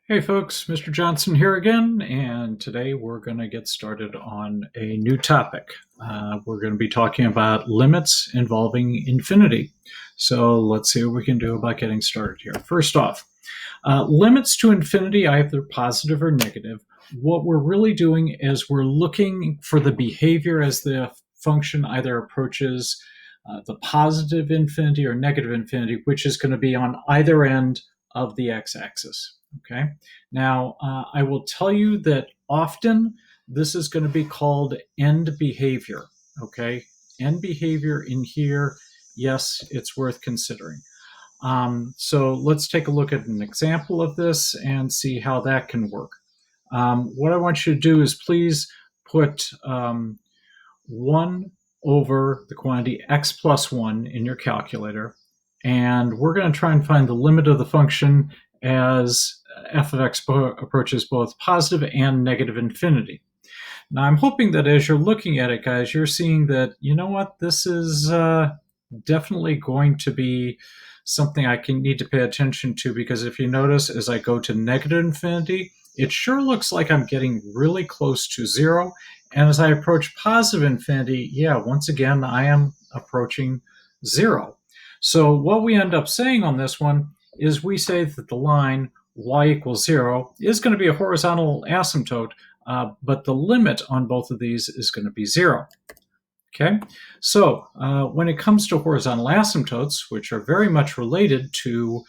Hey folks, Mr. Johnson here again, and today we're going to get started on a new topic. We're going to be talking about limits involving infinity. So let's see what we can do about getting started here. First off, limits to infinity, either positive or negative. What we're really doing is we're looking for the behavior as the function either approaches the positive infinity or negative infinity, which is going to be on either end of the x-axis. Okay. Now, I will tell you that often this is going to be called end behavior. Okay. End behavior in here, yes, it's worth considering. So let's take a look at an example of this and see how that can work. What I want you to do is please put 1 over the quantity x plus 1 in your calculator, and we're going to try and find the limit of the function as f of x approaches both positive and negative infinity. Now, I'm hoping that as you're looking at it, guys, you're seeing that, you know what, this is definitely going to be something I need to pay attention to, because if you notice, as I go to negative infinity, it sure looks like I'm getting really close to 0. And as I approach positive infinity, yeah, once again, I am approaching 0. So what we end up saying on this one is we say that the line y equals 0 is going to be a horizontal asymptote, but the limit on both of these is going to be 0. Okay, so when it comes to horizontal asymptotes, which are very much related to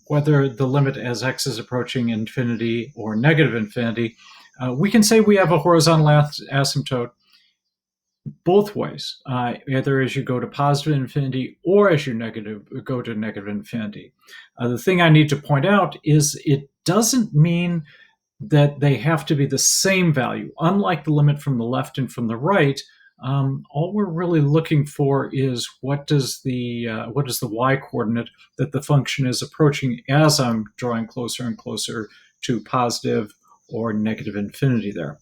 whether the limit as x is approaching infinity or negative infinity, we can say we have a horizontal asymptote both ways, either as you go to positive infinity or as you go to negative infinity. The thing I need to point out is it doesn't mean that they have to be the same value. Unlike the limit from the left and from the right, all we're really looking for is what is the y coordinate that the function is approaching as I'm drawing closer and closer to positive or negative infinity there.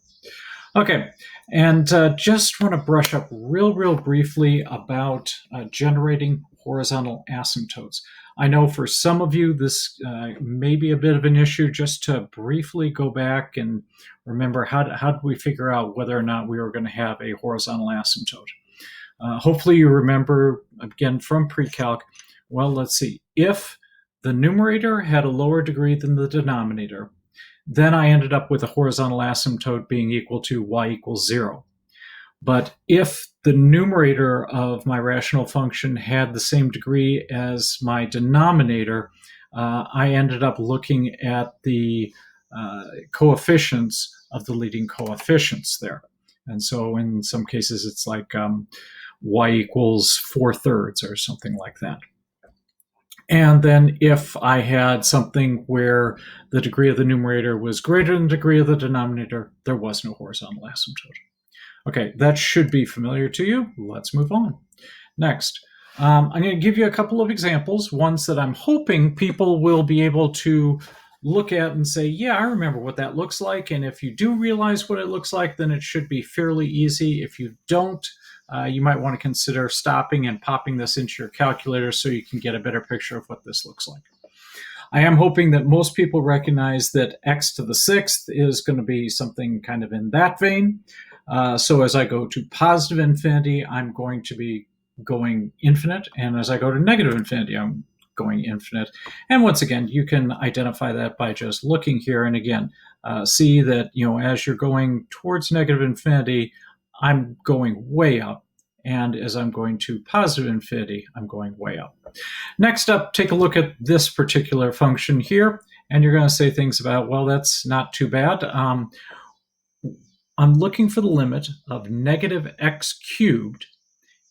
Okay, and just want to brush up real briefly about generating horizontal asymptotes. I know for some of you this may be a bit of an issue. Just to briefly go back and remember, how did we figure out whether or not we were going to have a horizontal asymptote? Hopefully you remember, again, from pre-calc. Well, let's see. If the numerator had a lower degree than the denominator, then I ended up with a horizontal asymptote being equal to y equals 0. But if the numerator of my rational function had the same degree as my denominator, I ended up looking at the coefficients of the leading coefficients there. And so in some cases, it's like y equals 4/3 or something like that. And then if I had something where the degree of the numerator was greater than the degree of the denominator, there was no horizontal asymptote. Okay, that should be familiar to you. Let's move on. Next, I'm going to give you a couple of examples, ones that I'm hoping people will be able to look at and say, yeah, I remember what that looks like. And if you do realize what it looks like, then it should be fairly easy. If you don't, you might want to consider stopping and popping this into your calculator so you can get a better picture of what this looks like. I am hoping that most people recognize that x to the 6th is going to be something kind of in that vein. So as I go to positive infinity, I'm going to be going infinite. And as I go to negative infinity, I'm going infinite. And once again, you can identify that by just looking here. And again, see that, as you're going towards negative infinity, I'm going way up. And as I'm going to positive infinity, I'm going way up. Next up, take a look at this particular function here. And you're going to say things about, well, that's not too bad. I'm looking for the limit of negative x cubed,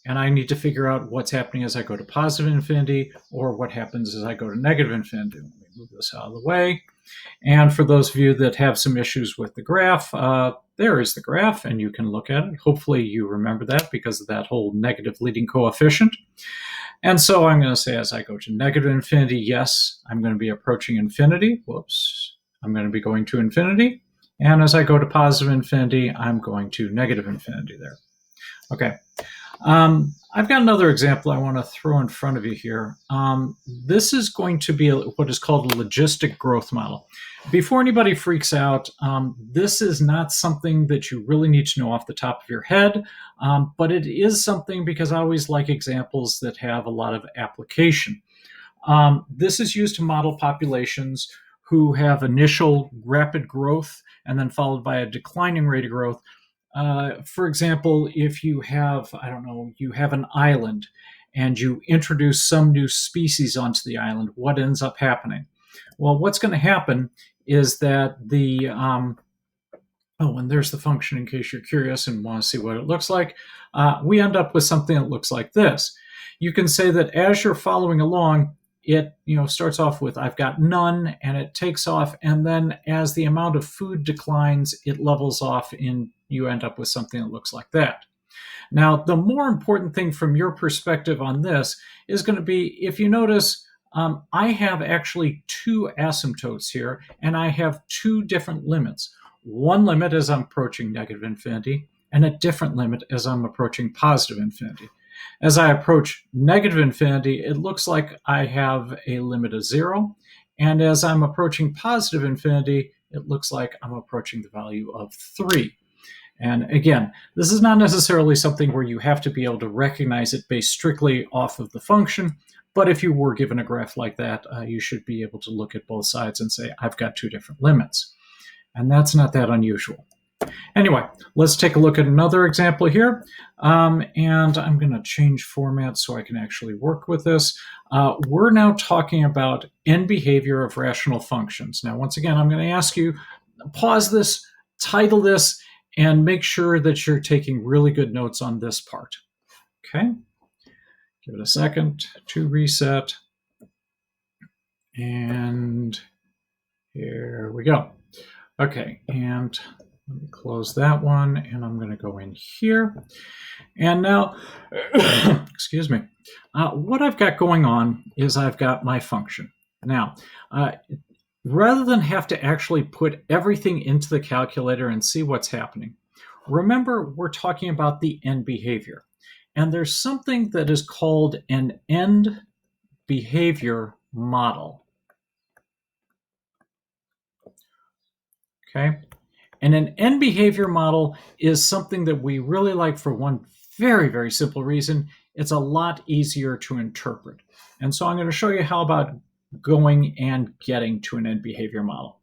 and I need to figure out what's happening as I go to positive infinity or what happens as I go to negative infinity. Let me move this out of the way. And for those of you that have some issues with the graph, there is the graph, and you can look at it. Hopefully you remember that because of that whole negative leading coefficient. And so I'm going to say as I go to negative infinity, yes, I'm going to be approaching infinity. Whoops. I'm going to be going to infinity. And as I go to positive infinity, I'm going to negative infinity there. Okay. I've got another example I want to throw in front of you here. This is going to be what is called a logistic growth model. Before anybody freaks out, this is not something that you really need to know off the top of your head, but it is something because I always like examples that have a lot of application. This is used to model populations who have initial rapid growth and then followed by a declining rate of growth. For example, if you have, I don't know, you have an island and you introduce some new species onto the island, what ends up happening? Well, what's going to happen is that and there's the function in case you're curious and want to see what it looks like. We end up with something that looks like this. You can say that as you're following along, it starts off with I've got none, and it takes off, and then as the amount of food declines, it levels off, and you end up with something that looks like that. Now, the more important thing from your perspective on this is going to be, if you notice, I have actually two asymptotes here, and I have two different limits. One limit as I'm approaching negative infinity, and a different limit as I'm approaching positive infinity. As I approach negative infinity, it looks like I have a limit of 0. And as I'm approaching positive infinity, it looks like I'm approaching the value of 3. And again, this is not necessarily something where you have to be able to recognize it based strictly off of the function. But if you were given a graph like that, you should be able to look at both sides and say, I've got two different limits. And that's not that unusual. Anyway, let's take a look at another example here. And I'm going to change format so I can actually work with this. We're now talking about end behavior of rational functions. Now, once again, I'm going to ask you, pause this, title this, and make sure that you're taking really good notes on this part. Okay? Give it a second to reset. And here we go. Okay, and let me close that one, and I'm going to go in here. And now, excuse me, what I've got going on is I've got my function. Now, rather than have to actually put everything into the calculator and see what's happening, remember we're talking about the end behavior. And there's something that is called an end behavior model. Okay? And an end behavior model is something that we really like for one very, very simple reason. It's a lot easier to interpret. And so I'm going to show you how about going and getting to an end behavior model.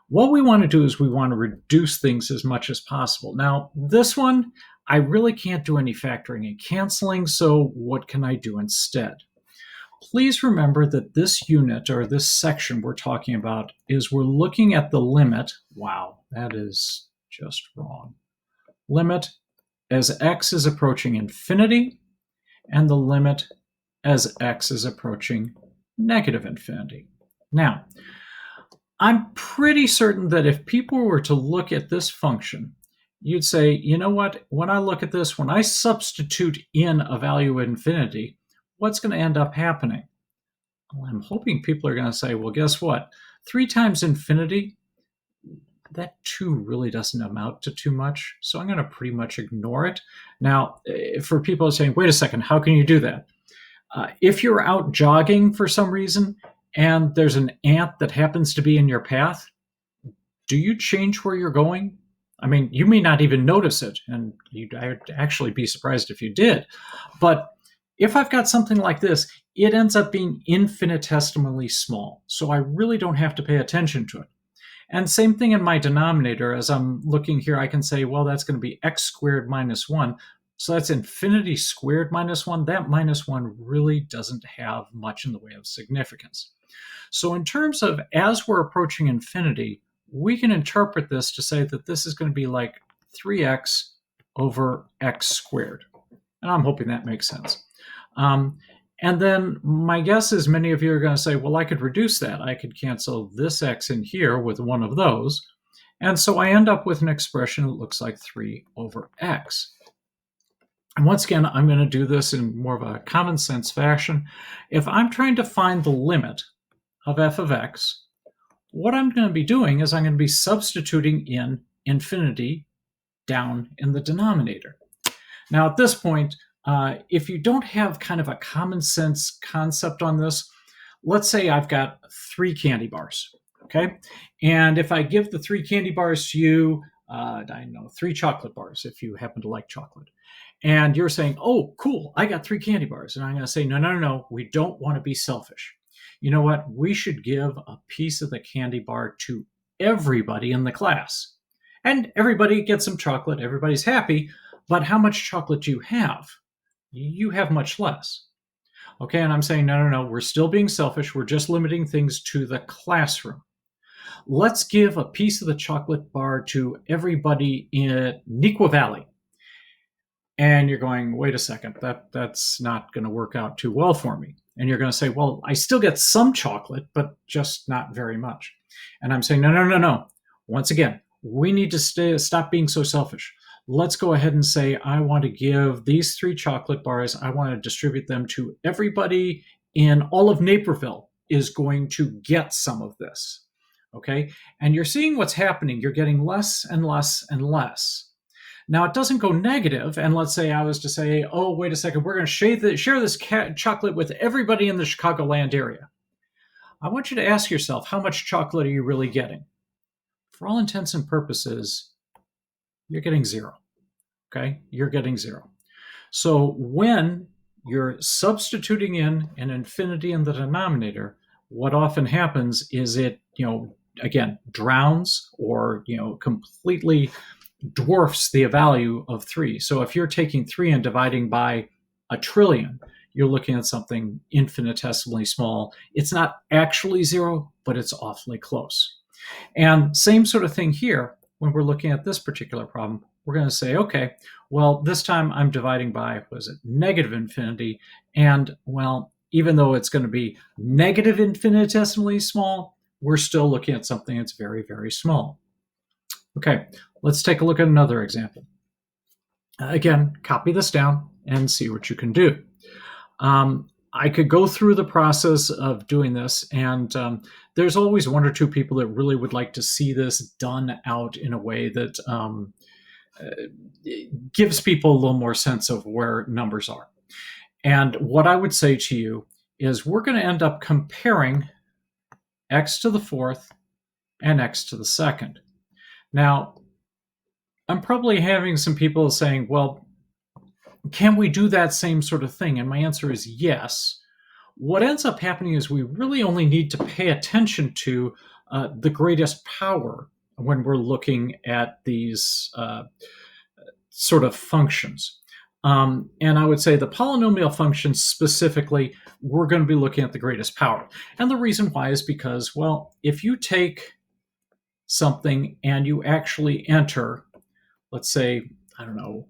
What we want to do is we want to reduce things as much as possible. Now, this one, I really can't do any factoring and canceling, so what can I do instead? Please remember that this unit, or this section we're talking about, is we're looking at the limit. Wow, that is just wrong. Limit as x is approaching infinity, and the limit as x is approaching negative infinity. Now, I'm pretty certain that if people were to look at this function, you'd say, you know what, when I look at this, when I substitute in a value of infinity, what's going to end up happening? Well, I'm hoping people are going to say, well, guess what? 3 times infinity, that 2 really doesn't amount to too much, so I'm going to pretty much ignore it. Now, for people saying, wait a second, how can you do that? If you're out jogging for some reason and there's an ant that happens to be in your path, do you change where you're going? I mean, you may not even notice it, and I'd actually be surprised if you did. But if I've got something like this, it ends up being infinitesimally small, so I really don't have to pay attention to it. And same thing in my denominator. As I'm looking here, I can say, well, that's going to be x squared minus 1. So that's infinity squared minus 1. That minus 1 really doesn't have much in the way of significance. So in terms of as we're approaching infinity, we can interpret this to say that this is going to be like 3x over x squared. And I'm hoping that makes sense. And then my guess is many of you are going to say, well, I could reduce that. I could cancel this x in here with one of those. And so I end up with an expression that looks like 3 over x. And once again, I'm going to do this in more of a common sense fashion. If I'm trying to find the limit of f of x, what I'm going to be doing is I'm going to be substituting in infinity down in the denominator. Now, at this point, if you don't have kind of a common sense concept on this, let's say I've got 3 candy bars, okay? And if I give the 3 candy bars to you, I don't know, 3 chocolate bars if you happen to like chocolate. And you're saying, oh, cool, I got 3 candy bars. And I'm going to say, no, no, no, no, we don't want to be selfish. You know what? We should give a piece of the candy bar to everybody in the class. And everybody gets some chocolate, everybody's happy, but how much chocolate do you have? You have much less. Okay, and I'm saying, no, no, no, we're still being selfish. We're just limiting things to the classroom. Let's give a piece of the chocolate bar to everybody in Neuqua Valley. And you're going, wait a second, that's not going to work out too well for me. And you're going to say, well, I still get some chocolate, but just not very much. And I'm saying, no, no, no, no. Once again, we need to stop being so selfish. Let's go ahead and say, I want to give these 3 chocolate bars, I want to distribute them to everybody in all of Naperville is going to get some of this. Okay? And you're seeing what's happening. You're getting less and less and less. Now, it doesn't go negative, and let's say I was to say, oh, wait a second, we're going to share this chocolate with everybody in the Chicagoland area. I want you to ask yourself, how much chocolate are you really getting? For all intents and purposes, you're getting 0. Okay? You're getting 0. So when you're substituting in an infinity in the denominator, what often happens is it, again, drowns or, completely dwarfs the value of 3. So if you're taking 3 and dividing by 1,000,000,000,000, you're looking at something infinitesimally small. It's not actually 0, but it's awfully close. And same sort of thing here when we're looking at this particular problem. We're going to say, okay, well, this time I'm dividing by, negative infinity. And, well, even though it's going to be negative infinitesimally small, we're still looking at something that's very, very small. Okay, let's take a look at another example. Again, copy this down and see what you can do. I could go through the process of doing this, and there's always 1 or 2 people that really would like to see this done out in a way that gives people a little more sense of where numbers are. And what I would say to you is we're going to end up comparing x to the 4th and x to the 2nd. Now, I'm probably having some people saying, well, can we do that same sort of thing? And my answer is yes. What ends up happening is we really only need to pay attention to the greatest power when we're looking at these sort of functions. And I would say the polynomial functions specifically, we're going to be looking at the greatest power. And the reason why is because, well, if you take something and you actually enter, let's say, I don't know,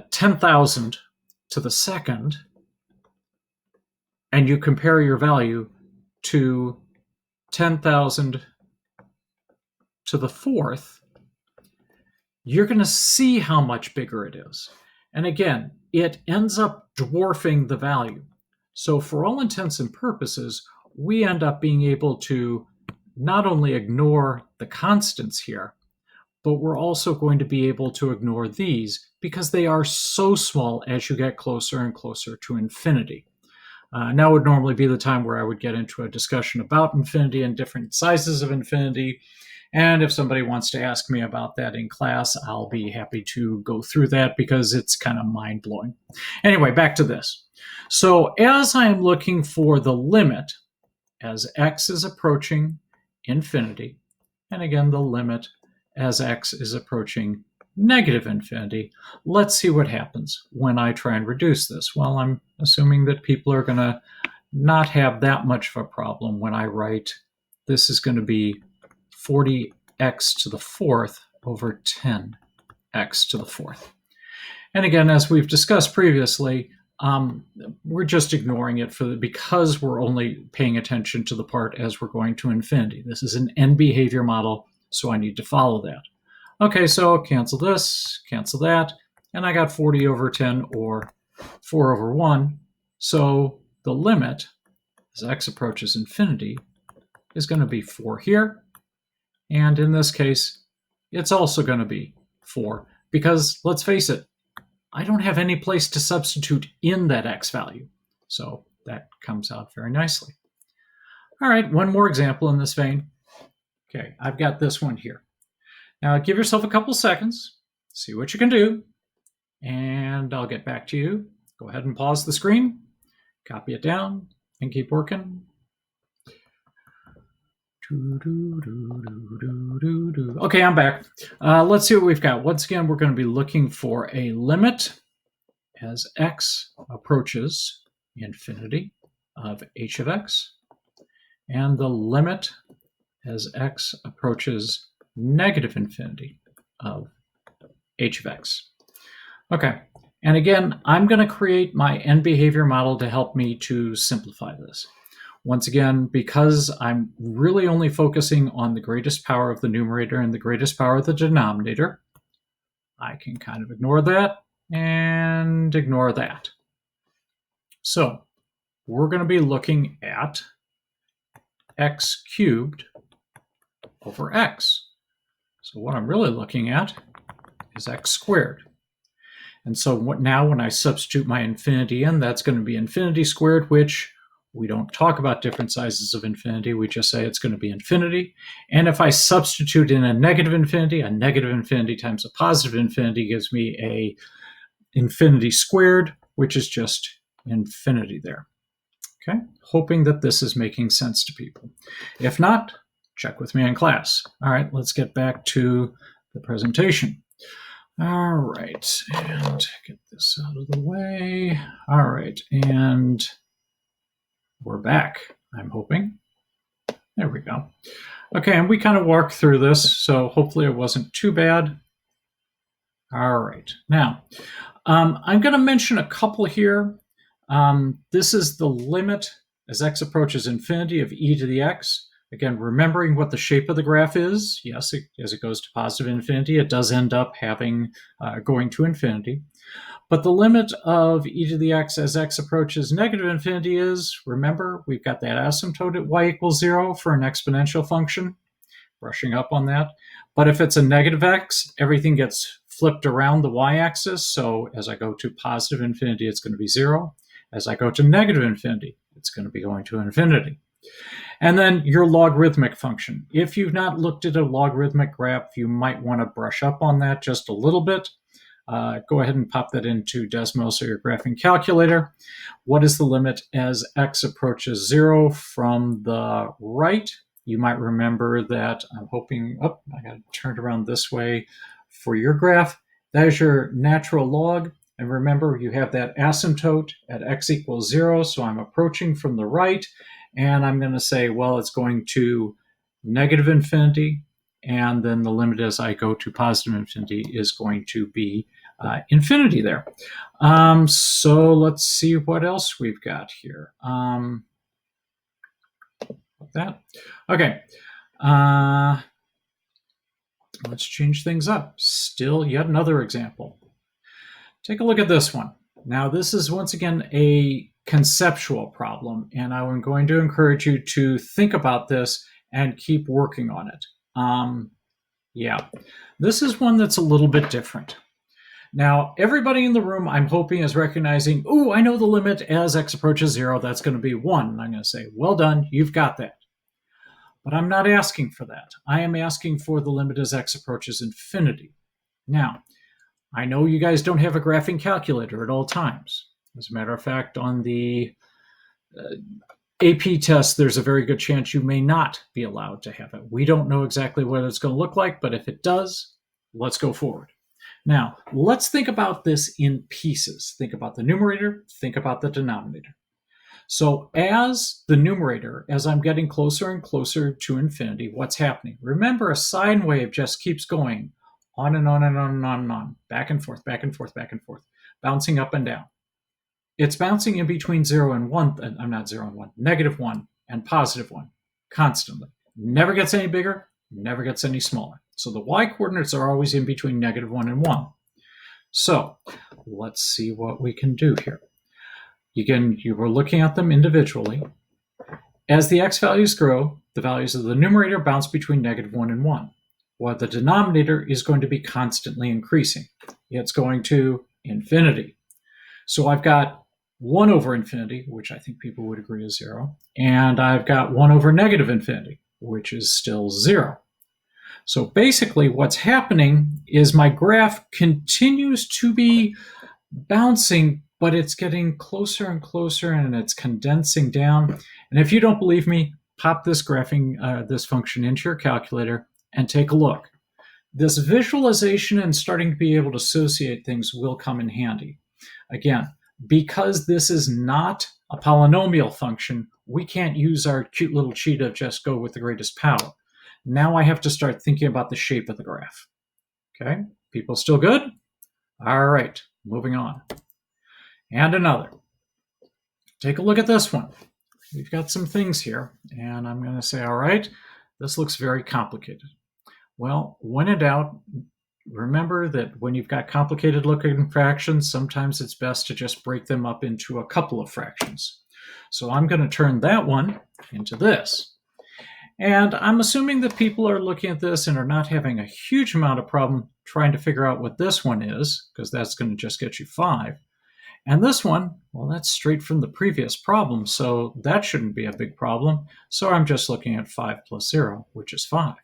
10,000 to the 2nd, and you compare your value to 10,000 to the 4th, you're going to see how much bigger it is. And again, it ends up dwarfing the value. So for all intents and purposes, we end up being able to not only ignore the constants here, but we're also going to be able to ignore these because they are so small as you get closer and closer to infinity. Now would normally be the time where I would get into a discussion about infinity and different sizes of infinity. And if somebody wants to ask me about that in class, I'll be happy to go through that because it's kind of mind-blowing. Anyway, back to this. So as I am looking for the limit as x is approaching infinity, and again, the limit as x is approaching negative infinity, let's see what happens when I try and reduce this. Well, I'm assuming that people are going to not have that much of a problem when I write this is going to be 40x to the 4th over 10x to the 4th. And again, as we've discussed previously, we're just ignoring it because we're only paying attention to the part as we're going to infinity. This is an end behavior model, so I need to follow that. Okay, so cancel this, cancel that, and I got 40 over 10 or 4 over 1. So the limit as x approaches infinity is going to be 4 here. And in this case, it's also going to be 4 because, let's face it, I don't have any place to substitute in that x value. So that comes out very nicely. All right, one more example in this vein. Okay, I've got this one here. Now give yourself a couple seconds, see what you can do, and I'll get back to you. Go ahead and pause the screen, copy it down, and keep working. Okay, I'm back. Let's see what we've got. Once again, we're going to be looking for a limit as x approaches infinity of h of x, and the limit as x approaches negative infinity of h of x. Okay, and again, I'm going to create my end behavior model to help me to simplify this. Once again, because I'm really only focusing on the greatest power of the numerator and the greatest power of the denominator, I can kind of ignore that and ignore that. So we're going to be looking at x cubed over x. So what I'm really looking at is x squared. And so now when I substitute my infinity in, that's going to be infinity squared, which we don't talk about different sizes of infinity. We just say it's going to be infinity. And if I substitute in a negative infinity times a positive infinity gives me a infinity squared, which is just infinity there. Okay, hoping that this is making sense to people. If not, check with me in class. All right, let's get back to the presentation. All right, and get this out of the way. All right, and we're back, I'm hoping. There we go. Okay, and we kind of walked through this, so hopefully it wasn't too bad. All right, now I'm going to mention a couple here. This is the limit as x approaches infinity of e to the x. Again, remembering what the shape of the graph is. Yes, as it goes to positive infinity, it does end up having going to infinity. But the limit of e to the x as x approaches negative infinity is, remember, we've got that asymptote at y equals 0 for an exponential function. Brushing up on that. But if it's a negative x, everything gets flipped around the y-axis. So as I go to positive infinity, it's going to be 0. As I go to negative infinity, it's going to be going to infinity. And then your logarithmic function. If you've not looked at a logarithmic graph, you might want to brush up on that just a little bit. Go ahead and pop that into Desmos or your graphing calculator. What is the limit as x approaches 0 from the right? You might remember that I'm hoping, I got to turn it around this way for your graph. That is your natural log. And remember, you have that asymptote at x equals 0. So I'm approaching from the right. And I'm going to say, well, it's going to negative infinity. And then the limit as I go to positive infinity is going to be infinity there. So let's see what else we've got here. That. Okay. Let's change things up. Still yet another example. Take a look at this one. Now, this is once again a conceptual problem, and I'm going to encourage you to think about this and keep working on it. This is one that's a little bit different. Now, everybody in the room, I'm hoping, is recognizing, oh, I know the limit as x approaches 0. That's going to be 1. And I'm going to say, well done, you've got that. But I'm not asking for that. I am asking for the limit as x approaches infinity. Now, I know you guys don't have a graphing calculator at all times. As a matter of fact, on the AP test, there's a very good chance you may not be allowed to have it. We don't know exactly what it's going to look like, but if it does, let's go forward. Now, let's think about this in pieces. Think about the numerator, think about the denominator. So as the numerator, as I'm getting closer and closer to infinity, what's happening? Remember, a sine wave just keeps going on and on and on and on and on, back and forth, back and forth, back and forth, bouncing up and down. It's bouncing in between 0 and 1, I'm not 0 and 1, negative 1 and positive 1, constantly. Never gets any bigger, never gets any smaller. So the y-coordinates are always in between negative 1 and 1. So let's see what we can do here. Again, you were looking at them individually. As the x values grow, the values of the numerator bounce between negative 1 and 1. Well, the denominator is going to be constantly increasing. It's going to infinity. So I've got 1 over infinity, which I think people would agree is 0, and I've got 1 over negative infinity, which is still 0. So basically what's happening is my graph continues to be bouncing, but it's getting closer and closer and it's condensing down. And if you don't believe me, pop this this function into your calculator and take a look. This visualization and starting to be able to associate things will come in handy. Again, because this is not a polynomial function, we can't use our cute little cheat of just go with the greatest power. Now I have to start thinking about the shape of the graph. Okay, people still good? All right, moving on. And another. Take a look at this one. We've got some things here, and I'm going to say, all right, this looks very complicated. Well, when in doubt, remember that when you've got complicated looking fractions, sometimes it's best to just break them up into a couple of fractions. So I'm going to turn that one into this. And I'm assuming that people are looking at this and are not having a huge amount of problem trying to figure out what this one is, because that's going to just get you 5. And this one, well, that's straight from the previous problem, so that shouldn't be a big problem. So I'm just looking at 5 plus 0, which is 5.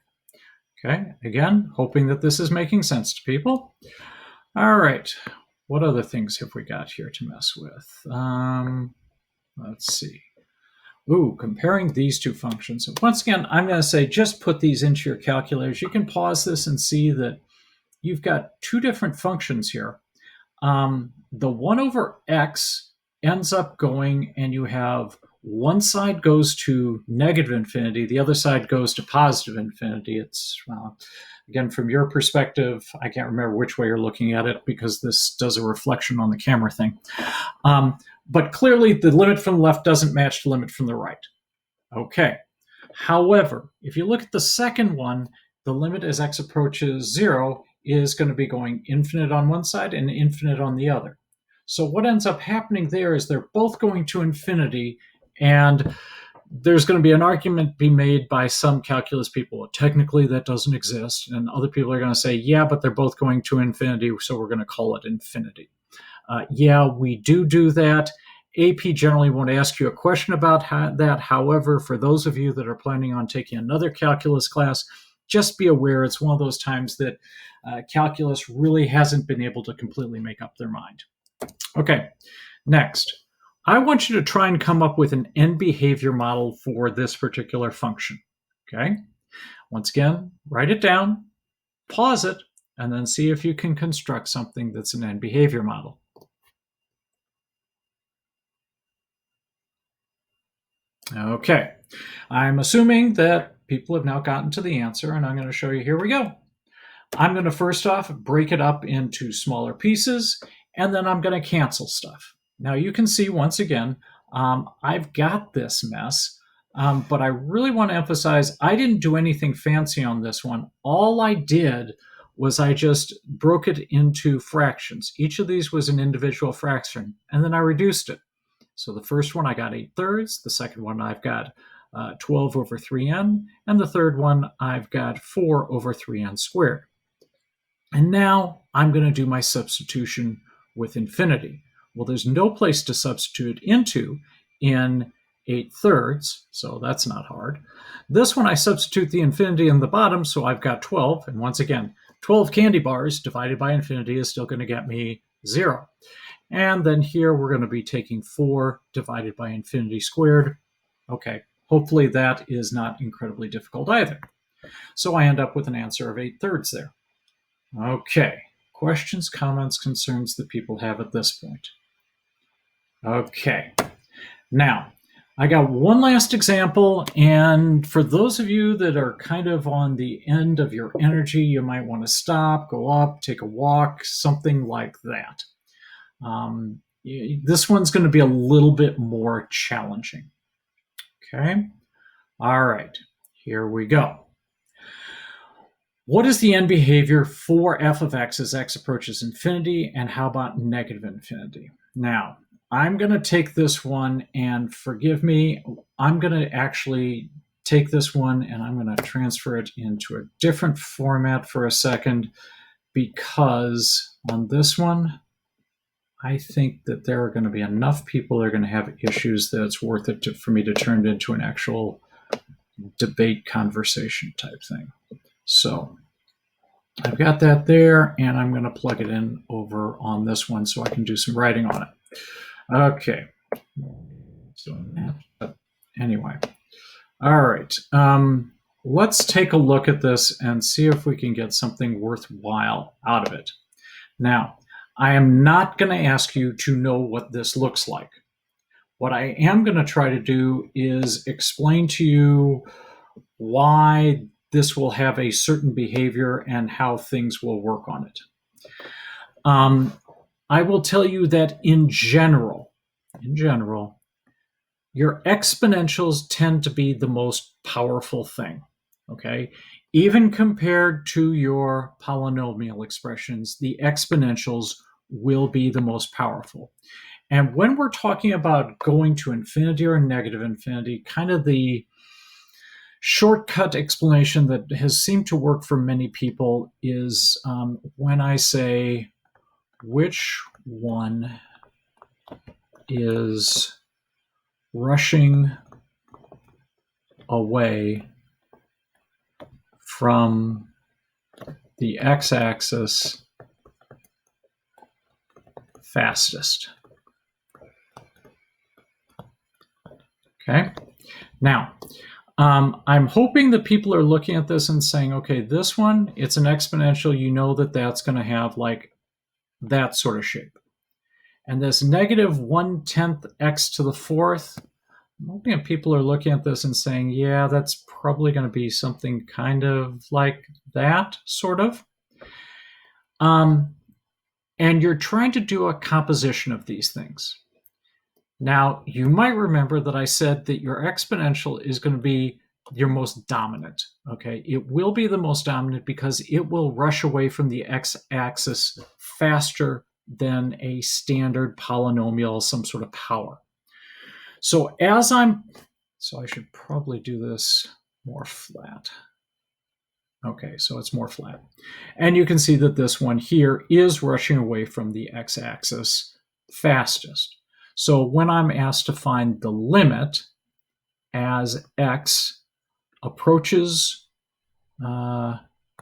Okay, again, hoping that this is making sense to people. All right, what other things have we got here to mess with? Let's see. Ooh, comparing these two functions. Once again, I'm going to say just put these into your calculators. You can pause this and see that you've got two different functions here. The 1 over x ends up going, and you have one side goes to negative infinity, the other side goes to positive infinity. It's, again, from your perspective, I can't remember which way you're looking at it because this does a reflection on the camera thing. But clearly the limit from the left doesn't match the limit from the right. Okay. However, if you look at the second one, the limit as x approaches 0 is going to be going infinite on one side and infinite on the other. So what ends up happening there is they're both going to infinity, and there's going to be an argument be made by some calculus people. Well, technically, that doesn't exist. And other people are going to say, yeah, but they're both going to infinity, so we're going to call it infinity. Yeah, we do that. AP generally won't ask you a question about that. However, for those of you that are planning on taking another calculus class, just be aware it's one of those times that calculus really hasn't been able to completely make up their mind. Okay, next. I want you to try and come up with an end behavior model for this particular function. Okay, once again, write it down, pause it, and then see if you can construct something that's an end behavior model. Okay, I'm assuming that people have now gotten to the answer, and I'm going to show you. Here we go. I'm going to first off break it up into smaller pieces, and then I'm going to cancel stuff. Now you can see once again, I've got this mess, but I really want to emphasize I didn't do anything fancy on this one. All I did was I just broke it into fractions. Each of these was an individual fraction, and then I reduced it. So the first one I got 8/3, the second one I've got 12 over 3n, and the third one I've got 4 over 3n squared. And now I'm going to do my substitution with infinity. Well, there's no place to substitute into in 8/3, so that's not hard. This one I substitute the infinity in the bottom, so I've got 12, and once again, 12 candy bars divided by infinity is still going to get me 0. And then here we're going to be taking 4 divided by infinity squared. Okay, hopefully that is not incredibly difficult either. So I end up with an answer of 8/3 there. Okay, questions, comments, concerns that people have at this point? Okay, now I got one last example, and for those of you that are kind of on the end of your energy, you might want to stop, go up, take a walk, something like that. This one's going to be a little bit more challenging. Okay, all right, here we go. What is the end behavior for f of x as x approaches infinity, and how about negative infinity? Now, I'm going to take this one, and forgive me, I'm going to actually take this one and I'm going to transfer it into a different format for a second, because on this one, I think that there are going to be enough people that are going to have issues that it's worth it for me to turn it into an actual debate conversation type thing. So I've got that there, and I'm going to plug it in over on this one so I can do some writing on it. Okay. So anyway. All right. Let's take a look at this and see if we can get something worthwhile out of it. Now, I am not going to ask you to know what this looks like. What I am going to try to do is explain to you why this will have a certain behavior and how things will work on it. I will tell you that in general, your exponentials tend to be the most powerful thing, okay? Even compared to your polynomial expressions, the exponentials will be the most powerful. And when we're talking about going to infinity or negative infinity, kind of the shortcut explanation that has seemed to work for many people is when I say, which one is rushing away from the x-axis fastest. Okay, now I'm hoping that people are looking at this and saying, okay, this one, it's an exponential. You know that that's going to have like that sort of shape. And this negative 1/10 x to the fourth, I'm hoping that people are looking at this and saying, yeah, that's probably going to be something kind of like that, sort of. And you're trying to do a composition of these things. Now, you might remember that I said that your exponential is going to be your most dominant, okay? It will be the most dominant because it will rush away from the x-axis faster than a standard polynomial, some sort of power. So I should probably do this more flat. Okay, so it's more flat. And you can see that this one here is rushing away from the x-axis fastest. So when I'm asked to find the limit as x approaches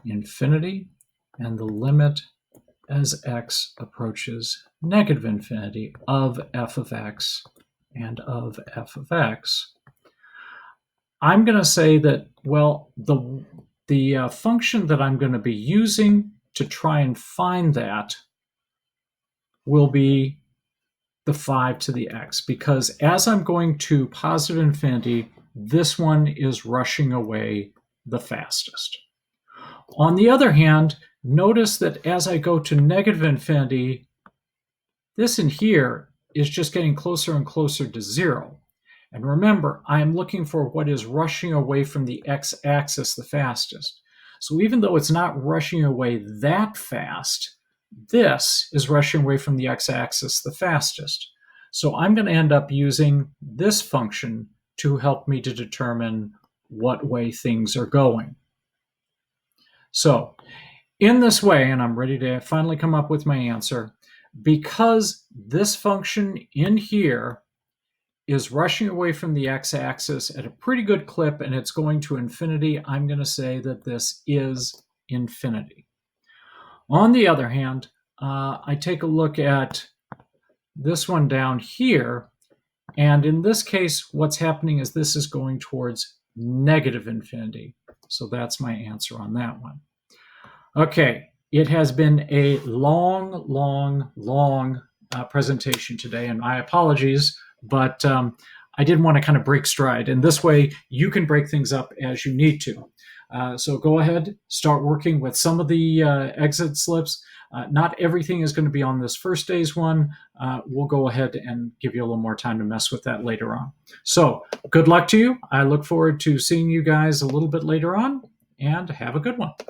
infinity and the limit as x approaches negative infinity of f of x and of f of x, I'm going to say that, well, the function that I'm going to be using to try and find that will be the 5 to the x, because as I'm going to positive infinity, this one is rushing away the fastest. On the other hand, notice that as I go to negative infinity, this in here is just getting closer and closer to 0. And remember, I am looking for what is rushing away from the x-axis the fastest. So even though it's not rushing away that fast, this is rushing away from the x-axis the fastest. So I'm going to end up using this function to help me to determine what way things are going. So in this way, and I'm ready to finally come up with my answer, because this function in here is rushing away from the x-axis at a pretty good clip and it's going to infinity, I'm going to say that this is infinity. On the other hand, I take a look at this one down here, and in this case, what's happening is this is going towards negative infinity. So that's my answer on that one. Okay, it has been a long presentation today, and my apologies, but I did want to kind of break stride, and this way you can break things up as you need to. So go ahead, start working with some of the exit slips. Not everything is going to be on this first day's one. We'll go ahead and give you a little more time to mess with that later on. So good luck to you. I look forward to seeing you guys a little bit later on, and have a good one.